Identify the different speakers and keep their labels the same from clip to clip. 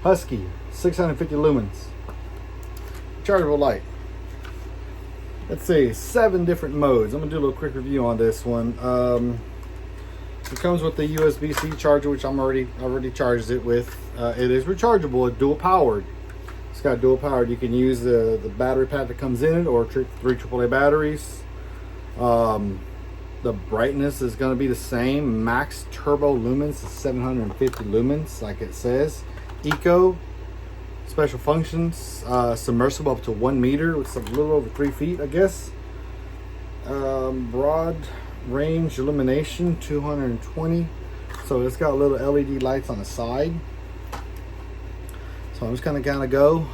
Speaker 1: Husky, 650 lumens. Rechargeable light. Let's see, 7 different modes. I'm gonna do a little quick review on this one. It comes with the USB-C charger, which I already charged it with. It is rechargeable, it's dual powered. It's got dual powered. You can use the battery pack that comes in it, or 3 AAA batteries. The brightness is going to be the same. Max turbo lumens is 750 lumens, like it says. Eco, special functions, submersible up to 1 meter, which is a little over 3 feet, I guess. Broad range illumination, 220. So it's got little LED lights on the side. So I'm just gonna kind of go.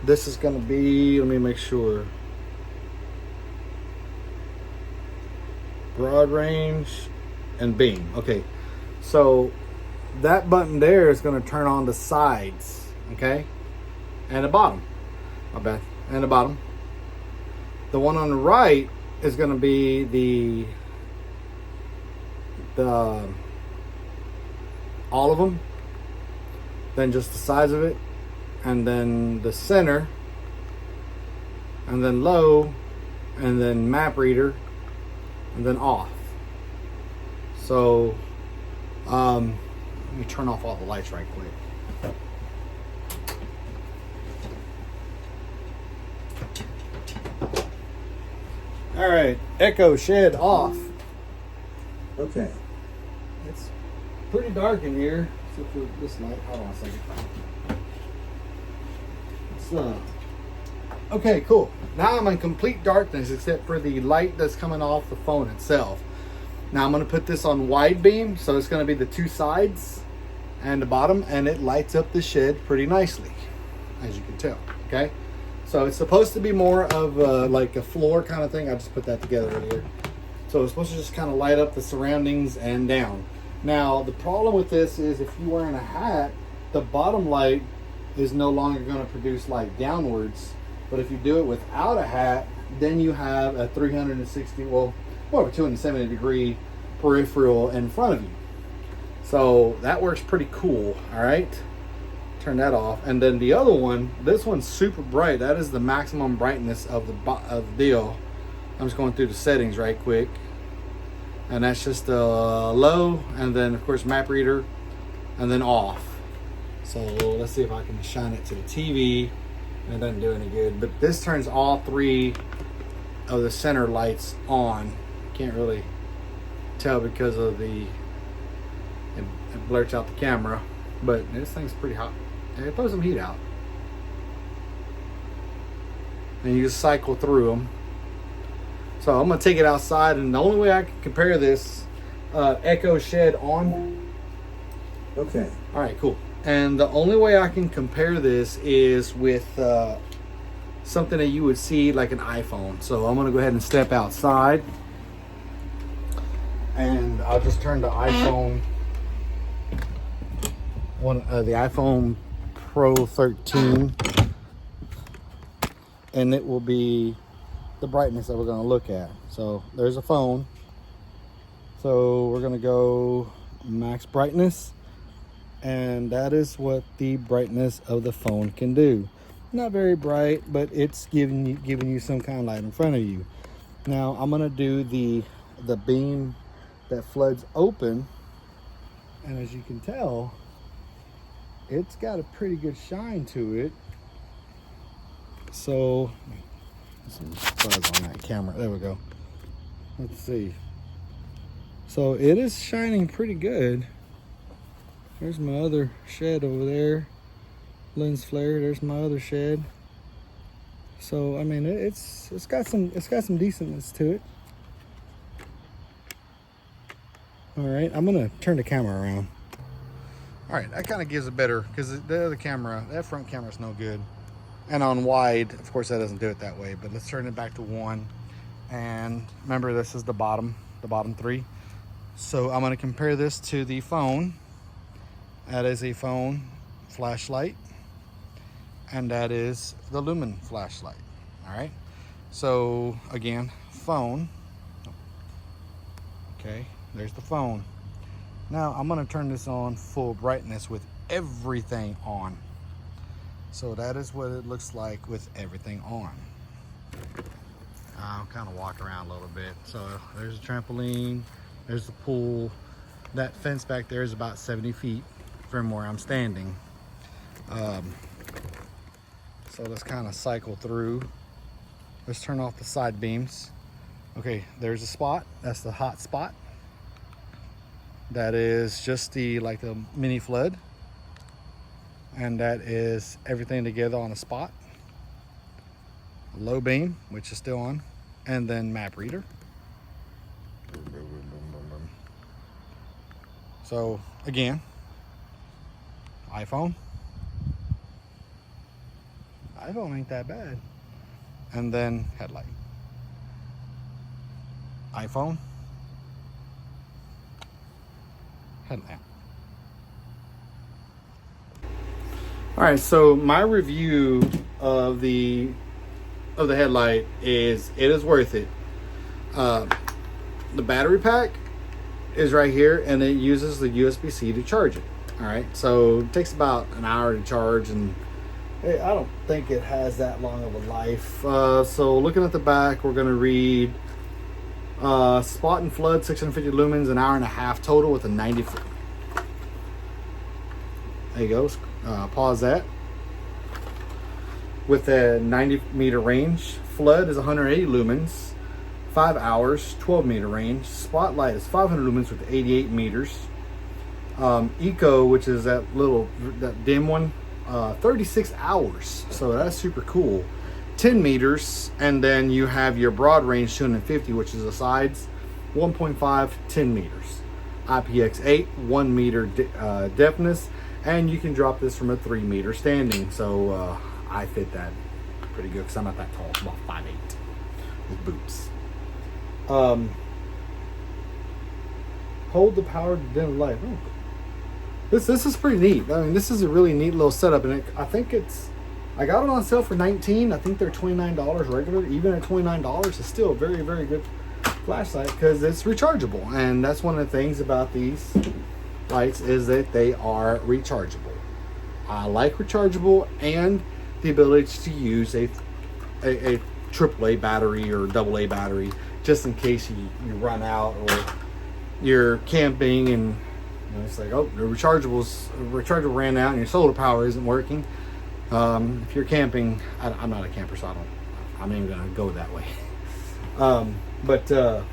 Speaker 1: This is gonna be, let me make sure. Broad range and beam. Okay, so that button there is going to turn on the sides, okay, and the bottom. My bad. And the bottom. The one on the right is going to be the all of them, then just the sides of it, and then the center, and then low, and then map reader, and then off. So let me turn off all the lights right quick. All right, echo shed off. Okay, it's pretty dark in here except for this light. Hold on a second. Okay, cool. Now I'm in complete darkness except for the light that's coming off the phone itself. Now I'm going to put this on wide beam, so it's going to be the 2 sides and the bottom, and it lights up the shed pretty nicely, as you can tell. Okay, so it's supposed to be more of like a floor kind of thing. I just put that together earlier. So it's supposed to just kind of light up the surroundings and down. Now the problem with this is if you're wearing a hat, the bottom light is no longer going to produce light downwards. But if you do it without a hat, then you have a 360, well, more of a 270 degree peripheral in front of you. So that works pretty cool. All right, turn that off. And then the other one, this one's super bright. That is the maximum brightness of the deal. I'm just going through the settings right quick, and that's just low, and then of course map reader, and then off. So let's see if I can shine it to the TV. It doesn't do any good, but this turns all 3 of the center lights on. Can't really tell because of it blurs out the camera, but this thing's pretty hot. And it throws some heat out. And you just cycle through them. So I'm gonna take it outside, and the only way I can compare this, echo shed on. Okay. All right, cool. And the only way I can compare this is with something that you would see like an iPhone. So I'm gonna go ahead and step outside, and I'll just turn the iPhone the iPhone Pro 13, and it will be the brightness that we're gonna look at. So there's a phone. So we're gonna go max brightness. And that is what the brightness of the phone can do. Not very bright, but it's giving you some kind of light in front of you. Now I'm gonna do the beam that floods open, and as you can tell, it's got a pretty good shine to it. So some fuzz on that camera. There we go. Let's see. So it is shining pretty good. There's my other shed over there. Lens flare. There's my other shed. So I mean, it's got some decentness to it. All right, I'm gonna turn the camera around. All right, that kind of gives a better, because the other camera, that front camera is no good. And on wide, of course, that doesn't do it that way. But let's turn it back to 1. And remember, this is the bottom 3. So I'm gonna compare this to the phone. That is a phone flashlight, and that is the lumen flashlight. All right, so again, phone. Okay, there's the phone. Now I'm going to turn this on full brightness with everything on. So that is what it looks like with everything on. I'll kind of walk around a little bit. So there's a trampoline, there's the pool. That fence back there is about 70 feet from where I'm standing. So let's kind of cycle through. Let's turn off the side beams. Okay, there's a spot. That's the hot spot. That is just the mini flood. And that is everything together on a spot. Low beam, which is still on, and then map reader. So again, iPhone ain't that bad. And then headlight. iPhone, headlamp. All right, so my review of the headlight is it is worth it. The battery pack is right here, and it uses the USB-C to charge it. All right, so it takes about an hour to charge, and I don't think it has that long of a life. So looking at the back, we're gonna read spot and flood 650 lumens, an hour and a half total with a 90. There you go. Pause that. With a 90-meter range, flood is 180 lumens, 5 hours, 12-meter range. Spotlight is 500 lumens with 88 meters. Eco, which is that dim one, 36 hours. So that's super cool. 10 meters, and then you have your broad range 250, which is the sides, 1.5, 10 meters. IPX8, 1 meter depthness, and you can drop this from a 3 meter standing. So I fit that pretty good because I'm not that tall. I'm about 5'8" with boots. Hold the power to dim light. Oh. This is pretty neat. I mean, this is a really neat little setup, and I got it on sale for $19. I think they're $29 regular. Even at $29, it's still a very, very good flashlight because it's rechargeable, and that's one of the things about these lights is that they are rechargeable. I like rechargeable and the ability to use a AAA battery or AA battery just in case you run out or you're camping and it's like, oh, the rechargeable ran out and your solar power isn't working. If you're camping, I'm not a camper, so I'm not even gonna go that way. But it's a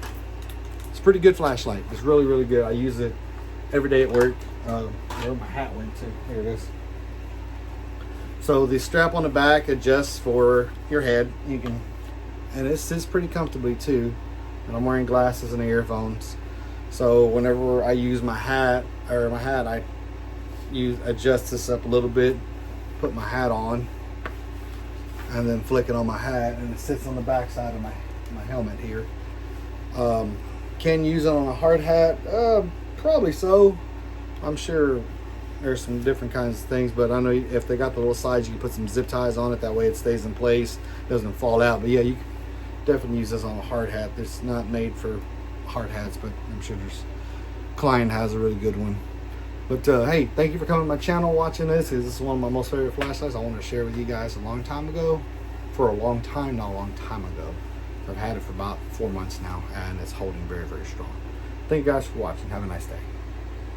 Speaker 1: pretty good flashlight. It's really, really good. I use it every day at work. Where my hat went to? Here it is. So the strap on the back adjusts for your head. And it sits pretty comfortably too. And I'm wearing glasses and earphones. So whenever I use my hat, I adjust this up a little bit, put my hat on, and then flick it on my hat, and it sits on the back side of my helmet here. Can use it on a hard hat? Probably so. I'm sure there's some different kinds of things, but I know if they got the little sides, you can put some zip ties on it. That way it stays in place, doesn't fall out. But yeah, you can definitely use this on a hard hat. It's not made for hard hats, but I'm sure Klein has a really good one. But hey, thank you for coming to my channel watching this. This is one of my most favorite flashlights. I wanted to share with you guys a long time ago. For a long time, not a long time ago. I've had it for about 4 months now, and it's holding very, very strong. Thank you guys for watching. Have a nice day.